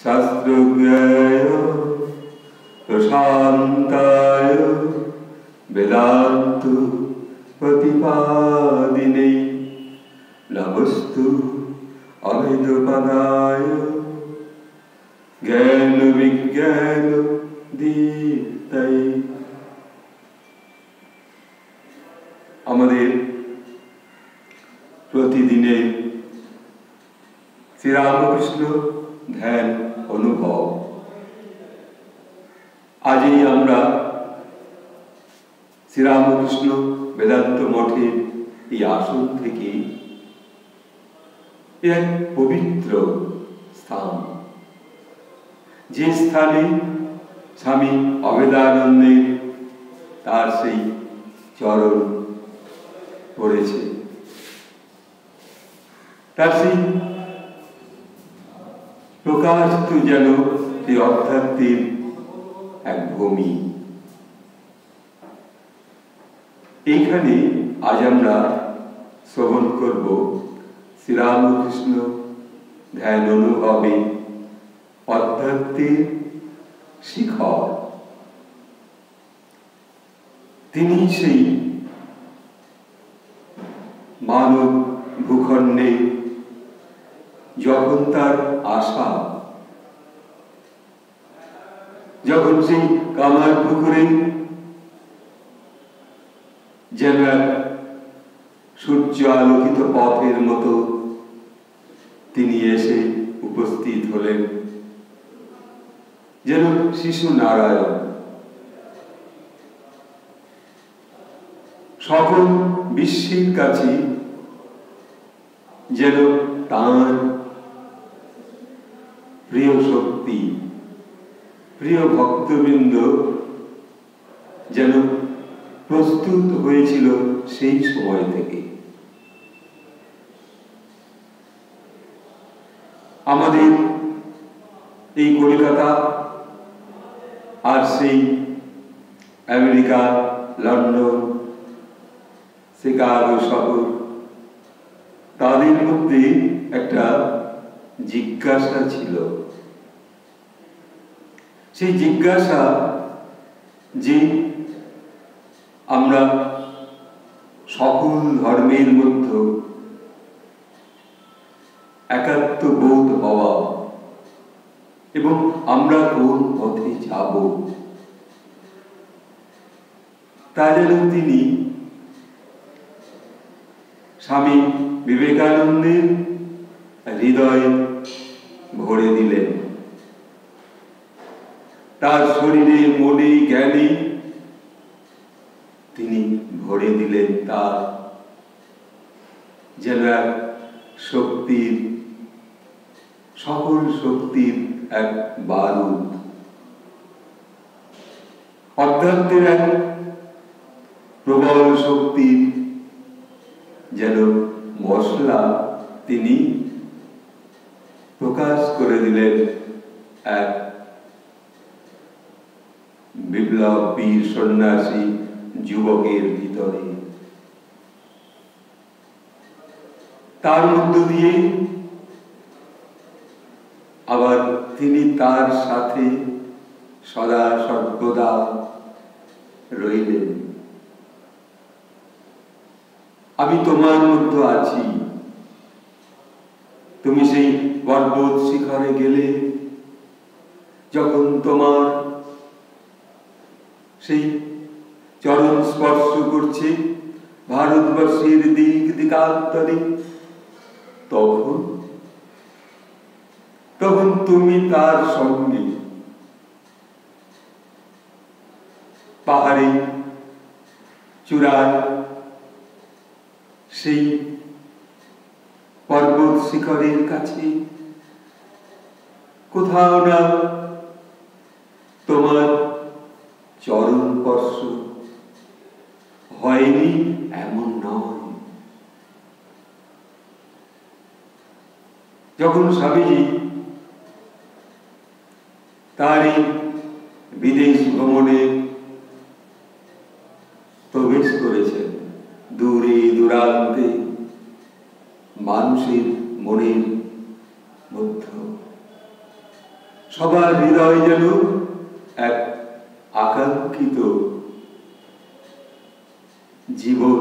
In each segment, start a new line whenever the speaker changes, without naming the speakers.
शास्त्रज्ञाय प्रशान्ताय वेदान्त प्रतिपादिने नमस्तु अभेदपदाय ज्ञान विज्ञान दीप्तये। আমাদের প্রতিদিনের শ্রীরামকৃষ্ণ ধ্যান অনুভব। আজই আমরা শ্রীরামকৃষ্ণ বেদান্ত মঠের এই আসন থেকে এক পবিত্র স্থান, যে স্থানে স্বামী অভেদানন্দের তার সেই চরণ পড়েছে, তার সেই প্রকাশিত যেন সেই অধ্যাত্মের এক ভূমি। এইখানে আজ আমরা শ্রবণ করব শ্রীরামকৃষ্ণ ধ্যান অনুভবে অধ্যাত্মের শিখর। তিনি সেই মানব ভূখণ্ডে যখন তার আশা, যখন সেই কামার পুকুরে যেন সূর্য আলোকিত পথের মতো তিনি এসে উপস্থিত হলেন, যেন শিশু নারায়ণ। সকল বিশ্বের কাছে যেন তাঁর প্রিয় শক্তি, প্রিয় ভক্তবৃন্দ যেন প্রস্তুত হয়েছিল সেই সময় থেকে। আমাদের এই কলকাতা আর সেই আমেরিকা, লন্ডন, শিকাগো শহর, তাদের মধ্যে একটা জিজ্ঞাসা ছিল। সেই জিজ্ঞাসা যে আমরা সকল ধর্মের মধ্যে একাত্ম বোধ হওয়া এবং আমরা কোন পথে যাব, তা যেন তিনি স্বামী বিবেকানন্দের হৃদয়ে ভরে দিলেন। তার শরীরে, মনে, জ্ঞানে তিনি ভরে দিলেন তার যেন এক শক্তির, সকল শক্তির এক বারুদ, অধ্যাত্মের এক প্রবল শক্তির যেন মশলা তিনি প্রকাশ করে দিলেন এক বিপ্লব বীর সন্ন্যাসী যুবকের ভিতরে। তার মধ্য দিয়ে আবার তিনি তার সাথে সদা সর্বদা রইলেন। আমি তোমার মধ্যে আছি, তুমি সেই পর্বত শিখরে গেলে, যখন তোমার সেই চরণ স্পর্শ করছে ভারতবর্ষের দিক দিকান্তরে, তখন তুমি তার সঙ্গে পাহাড়ে চূড়ায় সেই পর্বত শিখরের কাছে কোথাও না তোমার চরণ স্পর্শ হয়নি এমন নয়। যখন স্বামীজি তার এই বিদেশ ভ্রমণে প্রবেশ করেছেন, দূরে দূরান্তে মানুষের মনের বুদ্ধ। সবার হৃদয় যেন এক আকাঙ্ক্ষিত জীবন,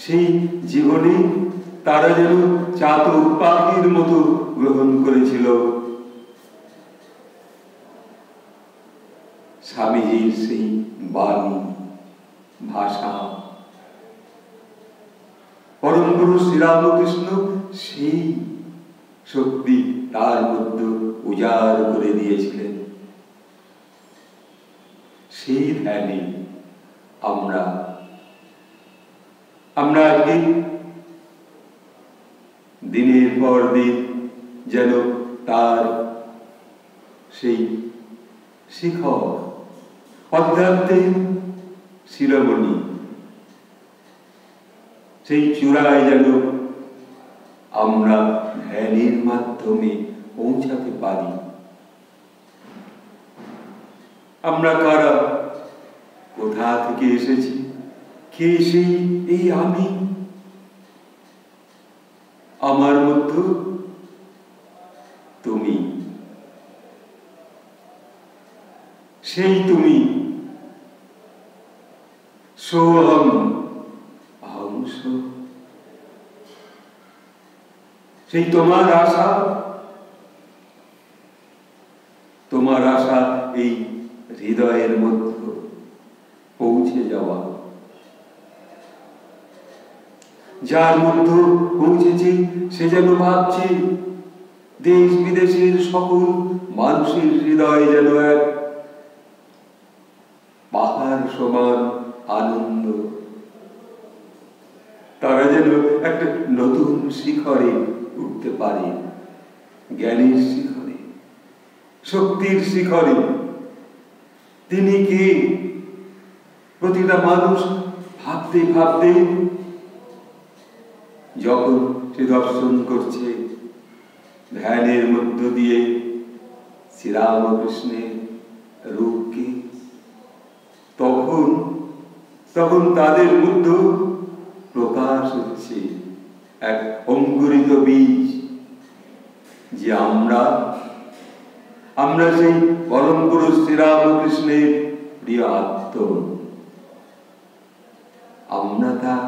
সেই জীবনে তারা যেন চাতক পাখির মতো গ্রহণ করেছিল স্বামীজির সেই বাণী, ভাষা। পরম গুরু শ্রীরামকৃষ্ণ সেই শক্তি তার মধ্যে উজাড় করে দিয়েছিলেন। সেই ধ্যানে আমরা আজকে দিনের পর দিন যেন তার সেই শিখর অধ্যাত্মের শিরোমণি, সেই চূড়ায় যেন আমরা ধ্যানের মাধ্যমে পৌঁছাতে পারি। আমরা কারা, কোথা থেকে এসেছি, কে সেই এই আমি? আমার মধ্যে তুমি, সেই তুমি। সোহম অহং সো, সেই তোমার আশা এই হৃদয়ের মধ্যে পৌঁছে যাওয়া। যার মধ্যে পৌঁছেছে সে যেন ভাবছে দেশ বিদেশের সকল মানুষের হৃদয় যেন এক পাহাড় সমান আনন্দ। তারা যেন একটা নতুন শিখরে উঠতে পারে, জ্ঞানের শিখরে, শক্তির শিখরে। তিনি কে? প্রতিটা মানুষ ভাবতে ভাবতে যখন সে দর্শন করছে ধ্যানের মধ্য দিয়ে শ্রীরামকৃষ্ণের রূপকে, তখন তাদের মধ্যে প্রকাশ হচ্ছে এক অঙ্কুরিত বীজ, যে আমরা সেই পরম পুরুষ শ্রীরামকৃষ্ণের প্রিয় আত্ম। আমরা তার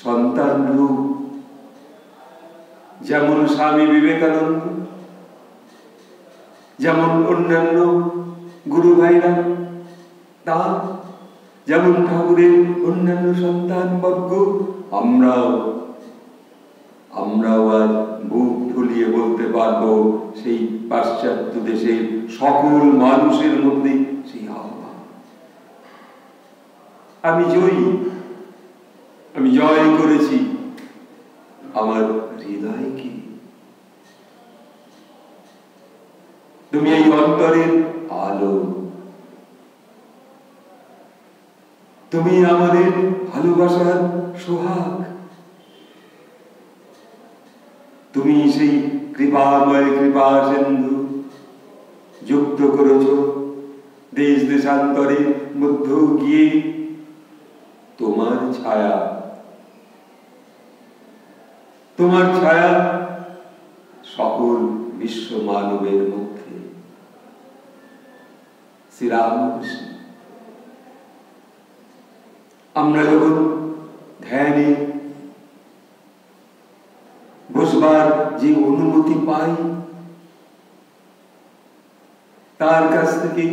সন্তান রূপ। যেমন স্বামী বিবেকানন্দ, যেমন অন্যান্য গুরু ভাইরা, তার যেমন ঠাকুরের অন্যান্য সন্তান বর্গ, আমরাও আর বুক ফুলিয়ে বলতে পারবো সেই পাশ্চাত্য দেশের সকল মানুষের মধ্যে সেই আহ্বান। আমি জয় করেছি আমার হৃদয়কে। তুমি এই অন্তরের আলো, তুমি আমাদের ভালোবাসার সোহাগ। তুমি সেই কৃপাময় কৃপা সিন্ধু যুক্ত করেছ দেশ দেশান্তরের মধ্যে গিয়ে। তোমার ছায়া সকল বিশ্ব মানবের মধ্যে। শ্রীরামকৃষ্ণ, আমরা যখন ধ্যানে বসবার যে অনুমতি পাই তার কাছ থেকে,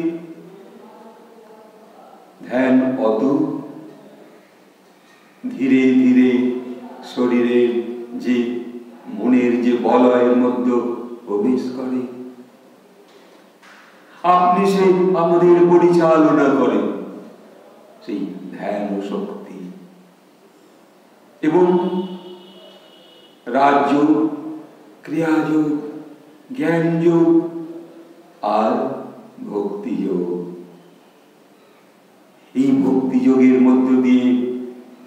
ধ্যান অত ধীরে ধীরে শরীরের যে মনের যে বলয়ের মধ্যে প্রবেশ করে। আপনি সেই আমাদের পরিচালনা করেন সেই ধ্যান শক্তি, এবং রাজযোগ, ক্রিয়াযোগ, জ্ঞানযোগ আর ভক্তিযোগ। এই ভক্তিযোগের মধ্য দিয়ে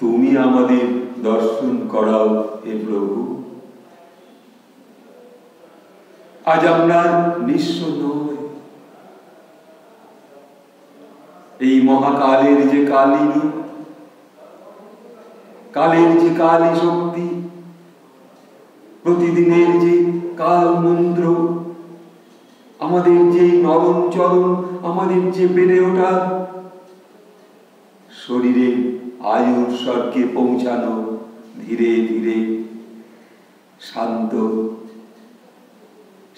তুমি আমাদের দর্শন করাও হে প্রভু। আজ আমরা নিঃস্ব নয়। এই মহাকালের যে কালী রূপ, কালের যে কালী শক্তি, প্রতিদিনের যে কাল মন্ত্র, আমাদের যে নরম চরণ, আমাদের যে বেড়ে ওঠা, শরীরের আয়ুর স্বর্গে পৌঁছানো, ধীরে ধীরে শান্ত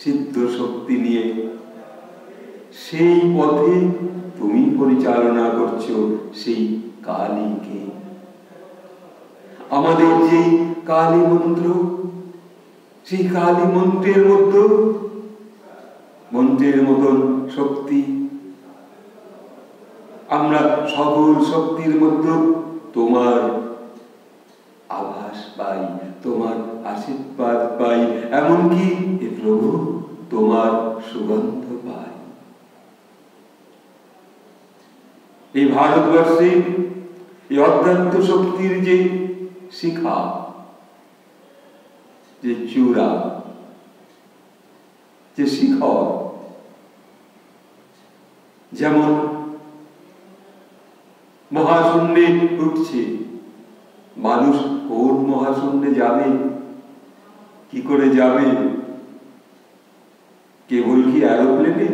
সিদ্ধ শক্তি নিয়ে সেই পথে তুমি পরিচালনা করছো সেই কালীকে। আমাদের যে কালী মন্ত্র, সেই কালী মন্ত্রের মতন শক্তি, আমরা সকল শক্তির মধ্যে তোমার আভাস পাই, তোমার আশীর্বাদ পাই, এমনকি হে প্রভু তোমার সুগন্ধ পাই। এই ভারতবর্ষের এই অধ্যাত্ম শক্তির যে শিখা, যে চূড়া, যে শিখর, যেমন মহাশূন্যে উঠছে, মানুষ কোন মহাশূন্যে যাবে, কি করে যাবে? কেবল কি এরোপ্লেনে?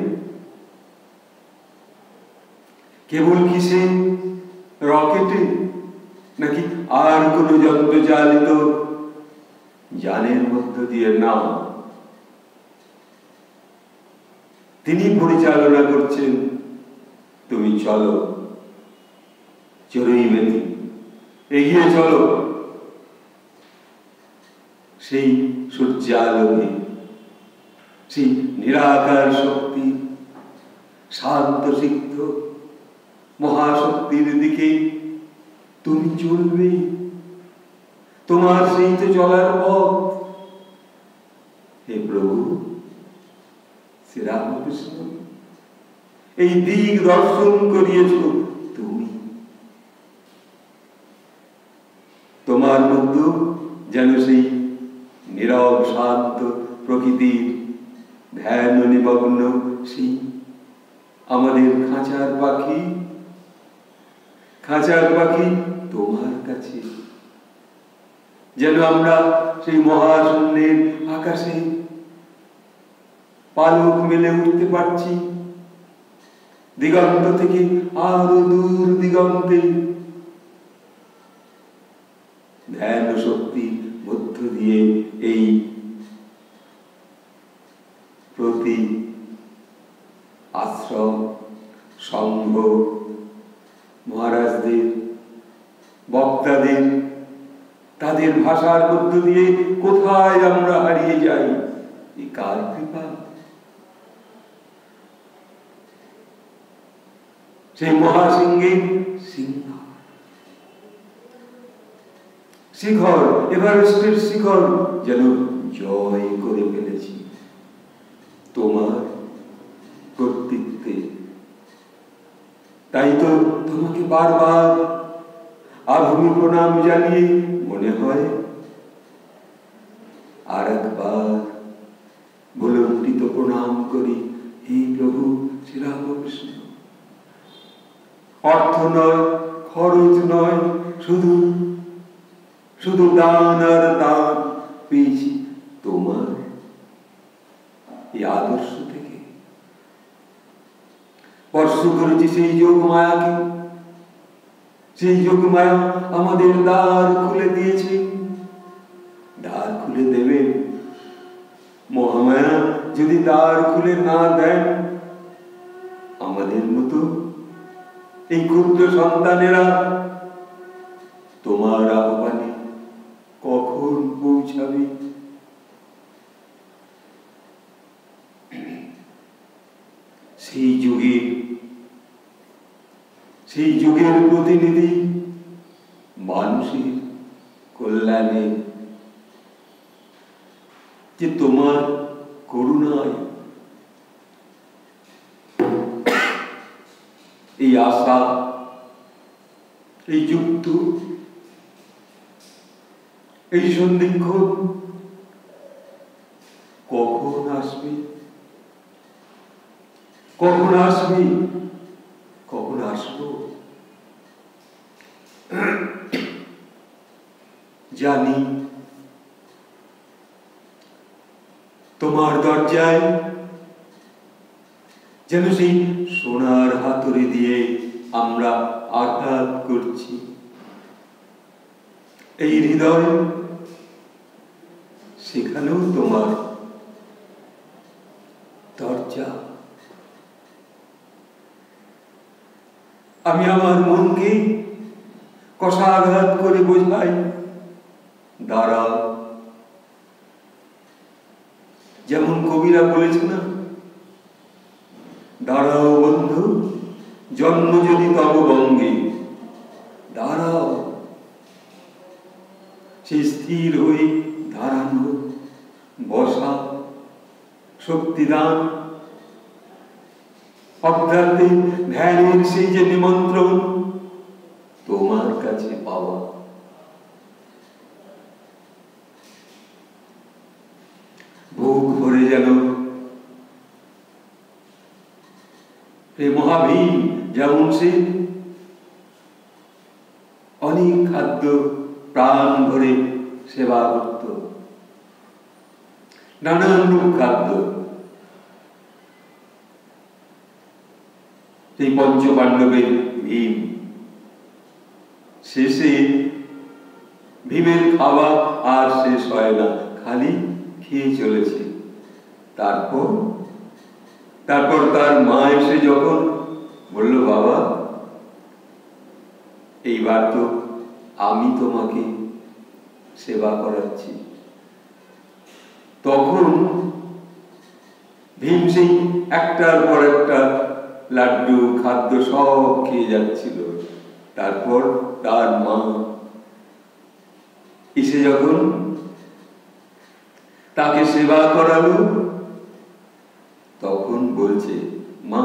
কেবল কি সে রকেটে? নাকি আর কোন যন্ত্র চালিত যানের মধ্য দিয়ে? না, তিনি পরিচালনা করছেন। তুমি চলো, চড়ুই মেথি, এগিয়ে চলো সেই সূর্যালোকে, সেই নিরাকার শক্তি, শান্ত সিদ্ধ মহাশক্তির দিকে তুমি চলবে। তোমার সেই তো চলার পথ। হে প্রভু শ্রীরামকৃষ্ণ, এই দিক দর্শন করিয়েছ তুমি। তোমার মধ্যে যেন সেই নীরব শান্ত প্রকৃতির ধ্যান নিমগ্ন সেই আমাদের খাঁচার পাখি তোমার কাছে, যেন আমরা সেই মহাশূন্যের আকাশে পালক মেলে উঠতে পারছি, দিগন্ত থেকে আরো দূর দিগন্তে ধ্যান শক্তির মধ্য দিয়ে এই প্রতি আশ্রম, সংঘ, মহারাজদের, বক্তাদের, তাদের ভাষার মধ্য দিয়ে কোথায় আমরা হারিয়ে যাই। এই কার কৃপা? সেই মহাসিংহের সিংহ শিখর, এভারেস্টের শিখর যেন জয় করে ফেলেছি তোমার কর্তৃত্বে। তাই তো তোমাকে বারবার আভূমি প্রণাম জানিয়ে মনে হয় আর একবার ভুলণ্ঠিত প্রণাম করি। হে প্রভু শ্রীরামকৃষ্ণ, অর্থ নয়, খরচ নয়, শুধু শুধু দান আর দান পেয়েছি তোমার এই আদর্শ থেকে। স্পর্শ করেছি সেই যোগ মায়াকে, সেই যোগ মায়া আমাদের দ্বার খুলে দিয়েছে, দ্বার খুলে দেবে। মহামায়া যদি দ্বার খুলে না দেন, আমাদের মতো এই ক্ষুদ্র সন্তানেরা তোমার আহ্বানে কখন পৌঁছাবে? সেই যুগের প্রতিনিধি, মানুষের কল্যাণে যে তোমার করুণায় এই আশা, এই যুক্ত, এই সন্ধিক্ষণ কখন আসবে, কখন আসবে, কখন আসবো জানি, তোমার দরজায় যেন সেই সোনার হাতুড়ি দিয়ে আমরা আঘাত করছি। এই হৃদয় সেখানেও তোমার দরজা। আমি আমার মনকে কষাঘাত করে বোঝাই, দাঁড়াও। যেমন কবিরা বলেছে না, দাঁড়াও বন্ধু, জন্ম যদি তব বঙ্গে, দাঁড়াও। সেই স্থির হয়ে দাঁড়ানো, বসা, শক্তিদান, অধ্যাত্মে ধ্যানের সেই যে নিমন্ত্রণ তোমার কাছে পাওয়া। বুক ভরে যেন এই মহাবীর যেমন সে অনেক খাদ্য প্রাণ ভরে সেবা করত, নানান রূপ খাদ্য। এই পঞ্চ পাণ্ডবের ভীম, শেষে ভীমের খাওয়া আর শেষ হয় না, খালি খেয়ে চলেছে। তারপর তার মা এসে যখন বলল, বাবা এইবার তো আমি তোমাকে সেবা করাচ্ছি, তখন ভীম সেই একটার পর একটা লাড্ডু খাদ্য সব খেয়ে যাচ্ছিল। তারপর তার মা এসে যখন তাকে সেবা করালো, তখন বলছে, মা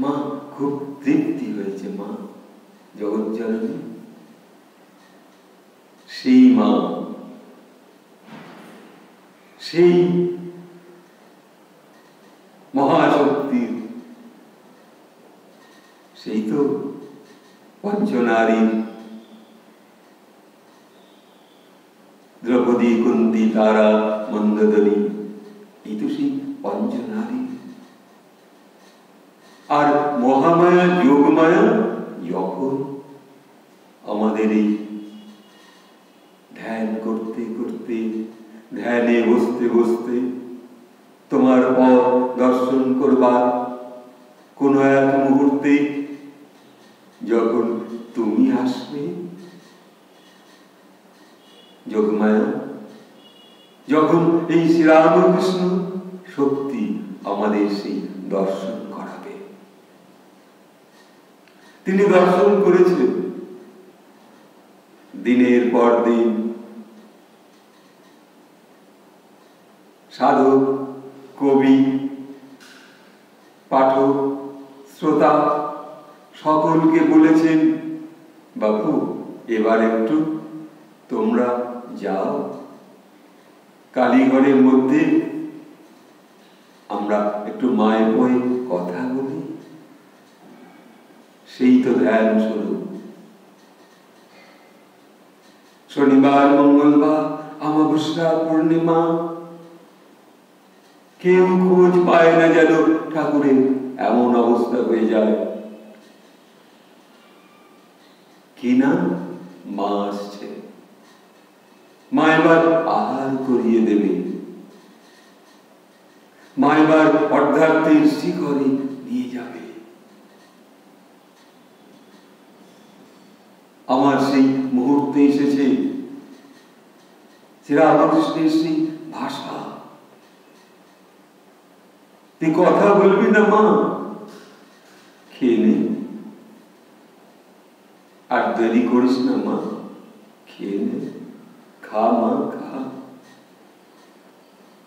মা খুব তৃপ্তি হয়েছে মা, জগৎজননী। সেই মা, সেই মহাশক্তির, সেই তো পঞ্চনারী দ্রৌপদী, কুন্তী, তারা, মন্দোদরী, এই তো সেই পঞ্চনারী। আর মহামায়া, যোগমায়া যখন আমাদের এই ধ্যান করতে করতে, ধ্যানে বসতে বসতে তোমার পথ দর্শন করবার কোন এক মুহূর্তে যখন তুমি আসবে, যোগমায়া, যখন এই শ্রীরামকৃষ্ণ শক্তি আমাদের সেই দর্শন করাবে। তিনি দর্শন করেছেন দিনের পর দিন, সাধক, কবি, পাঠক, শ্রোতা সকলকে বলেছেন, বাপু এবার একটু তোমরা যাও, কালীঘরের মধ্যে আমরা একটু মায়ের বই কথা বলি। সেই তো ধ্যান শুরু। শনিবার, মঙ্গলবার, অমাবস্যা, পূর্ণিমা, কেউ খোঁজ পায় না যেন ঠাকুরের এমন অবস্থা হয়ে যায় কিনা মা আসছে, মা এবার আহার করিয়ে দেবে, মা এবার অর্ধার্থের শিখরে নিয়ে যাবে। আমার সেই মুহূর্তে এসেছে শ্রীরামকৃষ্ণের সেই ভাষা। তুই কথা বলবি না মা, খেয়ে নে, আর দেরি করিস না মা, খেয়ে নে, খা মা খা।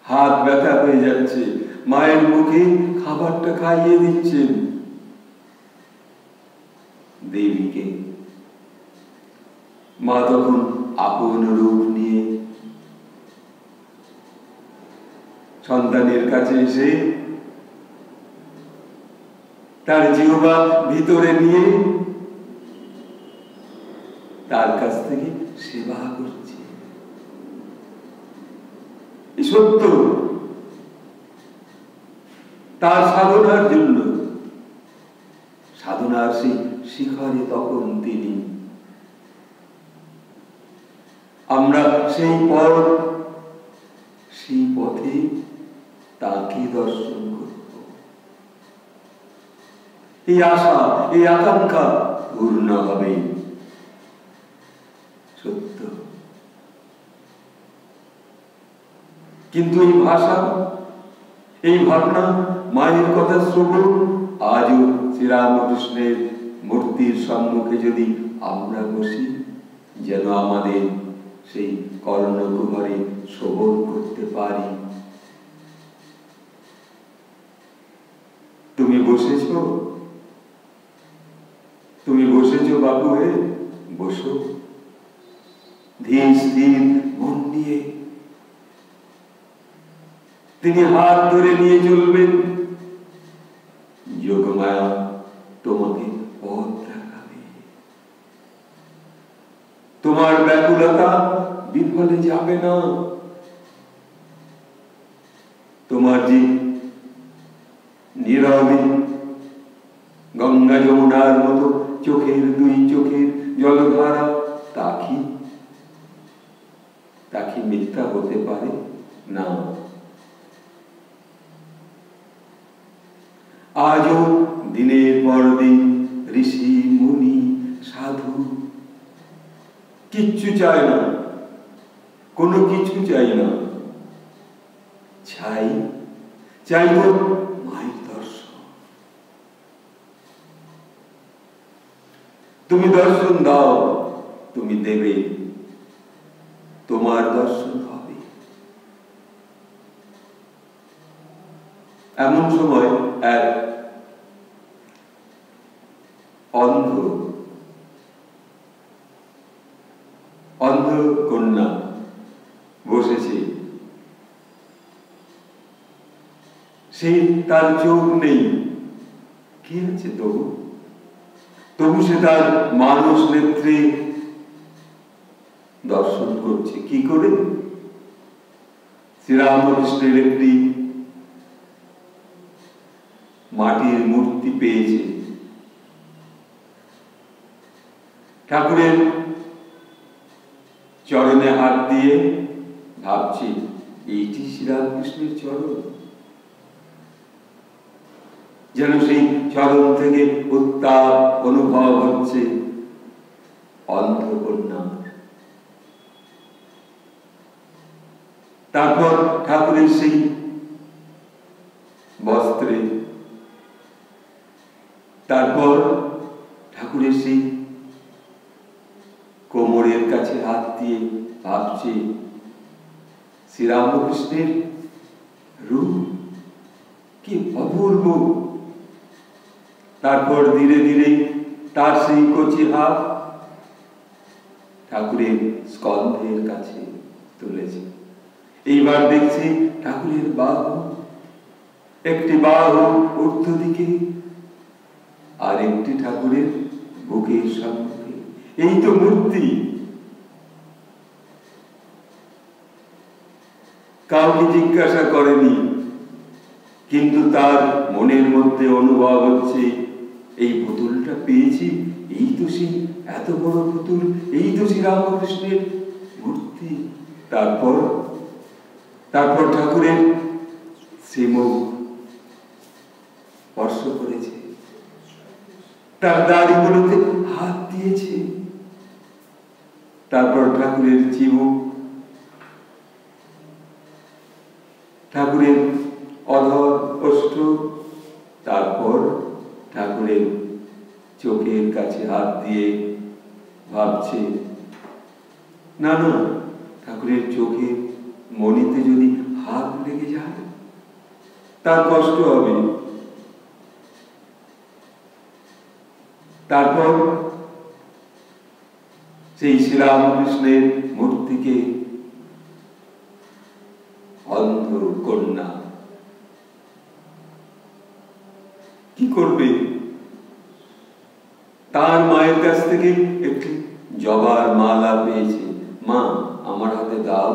হাত ব্যথা হয়ে যাচ্ছে, মায়ের মুখে খাবারটা খাইয়ে দিচ্ছেন দেবীকে। মা তখন আপন রূপ নিয়ে সন্তানের কাছে এসে তার জিহ্বা ভিতরে নিয়ে তার কাছ থেকে সেবা করছে। সত্য। তার সাধনার জন্য, সাধনার সেই শিখরে তখন তিনি। আমরা সেই পথে তাকে দর্শন করব। এই আশা, এই আকাঙ্ক্ষা পূর্ণ হবে। সত্য। কিন্তু এই ভাষা, এই ভাবনা, মায়ের কথা শ্রবণ আজও শ্রীরামকৃষ্ণের মূর্তির সম্মুখে যদি আমরা বসি, যেন আমাদের সেই কর্ণকুহরে শ্রবণ করতে পারি। তুমি বসেছ, তুমি বসেছ বাবু হে, বসো ধীর স্থির মন নিয়ে। তিনি হাত ধরে নিয়ে চলবেন। যোগমায়া তোমাকে পথ দেখাবে। তোমার ব্যাকুলতা বিফলে যাবে না। তোমার যে নীরবে গঙ্গা যমুনার মতো চোখের দুই চোখের জলধারা, তা কি মিথ্যা হতে পারে? না। আজও দিনের পর দিন ঋষি মুনি সাধু কিচ্ছু চায় না, কোনো কিছু চাই না। চাইব মায়ের দর্শন। তুমি দর্শন দাও, তুমি দেবে, তোমার দর্শন হবে। এমন সময় এক অন্ধ কন্যা বসেছে। সে, তার চোখ নেই, কি আছে তবু সে তার মানুষ নেত্রে দর্শন করছে। কি করে? শ্রীরামকৃষ্ণের একটি মাটির মূর্তি পেয়েছে। ঠাকুরের চরণে হাত দিয়ে ভাবছি, এইটি শ্রীরামকৃষ্ণের চরণ। যেন সেই চরণ থেকে উত্তাপ অনুভব হচ্ছে অন্ধকন্যা। তারপর ঠাকুরের সেই বস্ত্রে, তারপর ঠাকুরের সেই কোমরের কাছে হাত দিয়ে ভাবছে শ্রীরামকৃষ্ণের রূপ কি অপূর্ব। তারপর ধীরে ধীরে তার সেই কচি হাত ঠাকুরের স্কন্ধের কাছে তুলেছে। এইবার দেখছি ঠাকুরের বাহু, একটি বাহু ঊর্ধ্ব দিকে আর একটি ঠাকুরের বুকের সম্মুখে। এই তো মূর্তি। কাউকে জিজ্ঞাসা করেনি, কিন্তু তার মনের মধ্যে অনুভব হচ্ছে এই পুতুলটা পেয়েছি, এই তো সেই এত বড় পুতুল, এই তো শ্রীরামকৃষ্ণের মূর্তি। তারপর ঠাকুরের সে মুখ স্পর্শ করেছে, তার দাড়িগুলোতে হাত দিয়েছে। তারপর ঠাকুরের চিবুক, ঠাকুরের অধর ওষ্ঠ, তারপর ঠাকুরের চোখের কাছে হাত দিয়ে ভাবছে, না না, ঠাকুরের চোখে মণিতে যদি হাত লেগে যায় তার কষ্ট হবে। তারপর সেই শ্রীরামকৃষ্ণের মূর্তিকে অন্ধ কন্যা কি করবে? তার মায়ের কাছ থেকে একটি জবার মালা পেয়েছে। মা, আমার হাতে দাও।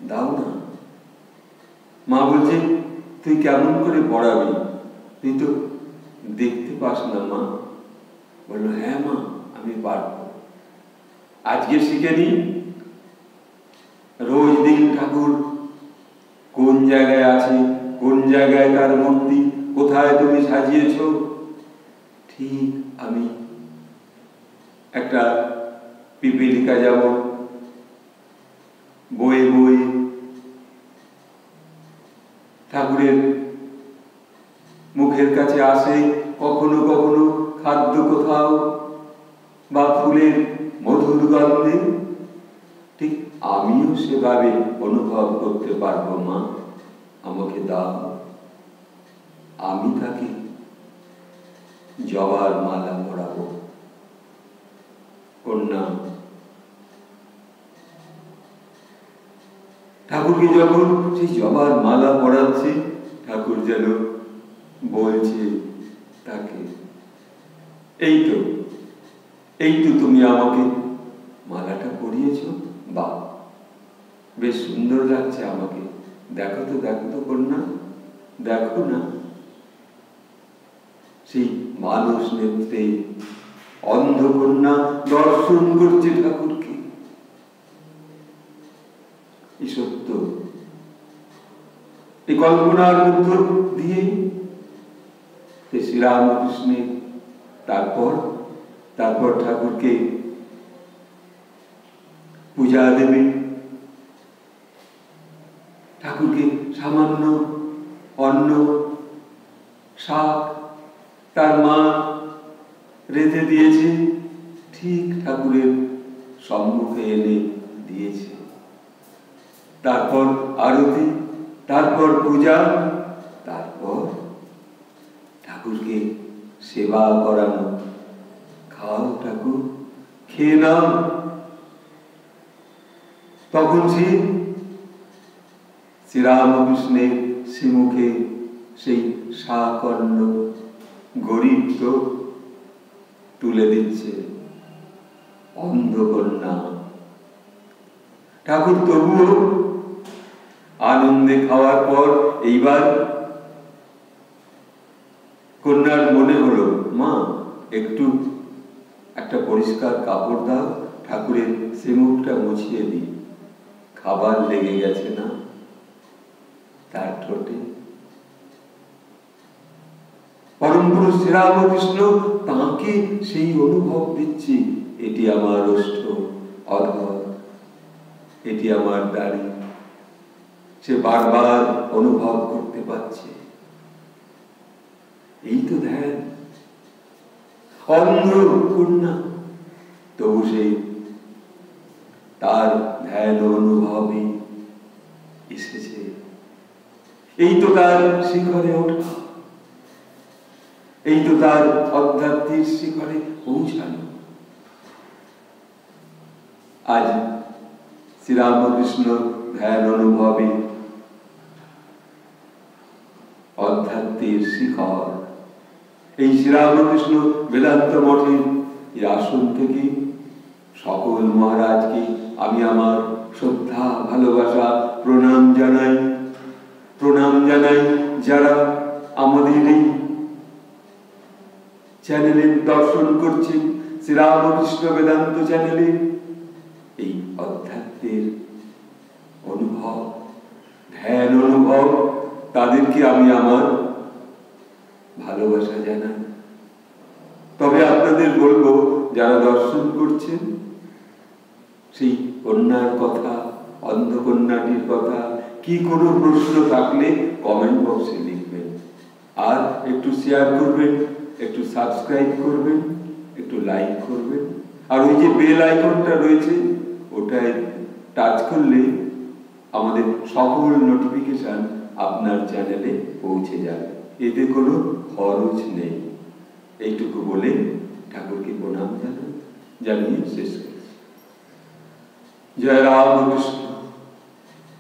দাও না। মা বলছে, তুই কেমন করে পড়াবি, তুই তো দেখতে পাস না। মা বললো, হ্যাঁ মা, আমি পারবো, আজকে শিখে নি। রোজ দিন ঠাকুর কোন জায়গায় আছে, কোন জায়গায় তার মূর্তি, কোথায় তুমি সাজিয়েছ, ঠিক আমি একটা পিপীলিকা যেমন বয়ে বয়ে ঠাকুরের মুখের কাছে আসে, কখনো কখনো খাদ্য কোথাও বা ফুলের মধুর গন্ধে, ঠিক আমিও সেভাবে অনুভব করতে পারবো। মা আমাকে দাও, আমি তাকে জবার মালা পরাবো। কন্যা ঠাকুরকে যখন সেই জবার মালা পরাচ্ছে, ঠাকুর যেন বলছে তাকে, এই তো তুমি আমাকে মালাটা পরিয়েছ, বা বেশ সুন্দর লাগছে আমাকে, দেখো তো কন্যা, দেখো না। সেই মানুষ নেত্রে অন্ধকন্যা দর্শন করছে ঠাকুরকে। এই সত্য, এই কল্পনার মধ্য দিয়ে শ্রীরামকৃষ্ণের তারপর ঠাকুরকে পূজা দেবে। ঠাকুরকে সামান্য অন্ন শাক তার মা রেঁধে দিয়েছে, ঠিক ঠাকুরের সম্মুখে এনে দিয়েছে। তারপর আরতি, তারপর পূজা, তারপর ঠাকুরকে সেবা করানো। খাও ঠাকুর, খেয়ে নাও। তখন শ্রীরামকৃষ্ণের শ্রীমুখে সেই শাকর্ণ গরিব তুলে দিচ্ছে অন্ধকন্যা। ঠাকুর তবুও আনন্দে খাওয়ার পর এইবার কন্যার মনে হলো, মা একটু একটা পরিষ্কার কাপড় দাও, ঠাকুরের শ্রীমুখটা মুছিয়ে দিই, খাবার লেগে গেছে না তার ঠোঁটে। পরম পুরুষ শ্রীরামকৃষ্ণ তাঁকে সেই অনুভব দিচ্ছি, এটি আমার ওষ্ঠ অধর, এটি আমার দাড়ি। সে বারবার অনুভব করতে পারছে। এই তো ধ্যান। অন্ধ কন্যা তবু সেই তার ধ্যান অনুভবে এসেছে। এই তো তার শিখরে ওঠা, এই তো তার আধ্যাত্মিক শিখরে পৌঁছানো। আজ শ্রীরামকৃষ্ণ ধ্যান অনুভবে আধ্যাত্মিক শিখর। এই শ্রীরামকৃষ্ণ বেদান্ত মঠের এই আসন থেকে সকল মহারাজকে আমি আমার শ্রদ্ধা ভালোবাসা প্রণাম জানাই। যারা আমাদের এই চ্যানেলে দর্শন করছেন, শ্রীরামকৃষ্ণ বেদান্ত চ্যানেলে, এই আধ্যাত্মের অনুভব, ধ্যান অনুভব, তাদেরকে আমি আমার ভালোবাসা জানাই। তবে আপনাদের বলবো, যারা দর্শন করছেন, সেই কন্যার কথা, অন্ধকন্যাটির কথা, কি কোনো প্রশ্ন থাকলে কমেন্ট বক্সে লিখবেন। আর একটু শেয়ার করবেন, একটু সাবস্ক্রাইব করবেন, একটু লাইক করবেন। আর ওই যে বেল আইকনটা রয়েছে, ওটায় টাচ করলে আমাদের সকল নোটিফিকেশন আপনার চ্যানেলে পৌঁছে যাবে। এতে কোনো খরচ নেই। এইটুকু বলে ঠাকুরকে প্রণাম জানিয়ে শেষ করছি। জয় রামকৃষ্ণ,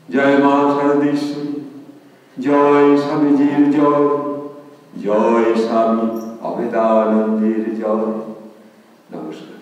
জয় মা শারদেশ্বরী, জয় স্বামীজির জয়, জয় স্বামী অভেদানন্দের জয়। নমস্কার।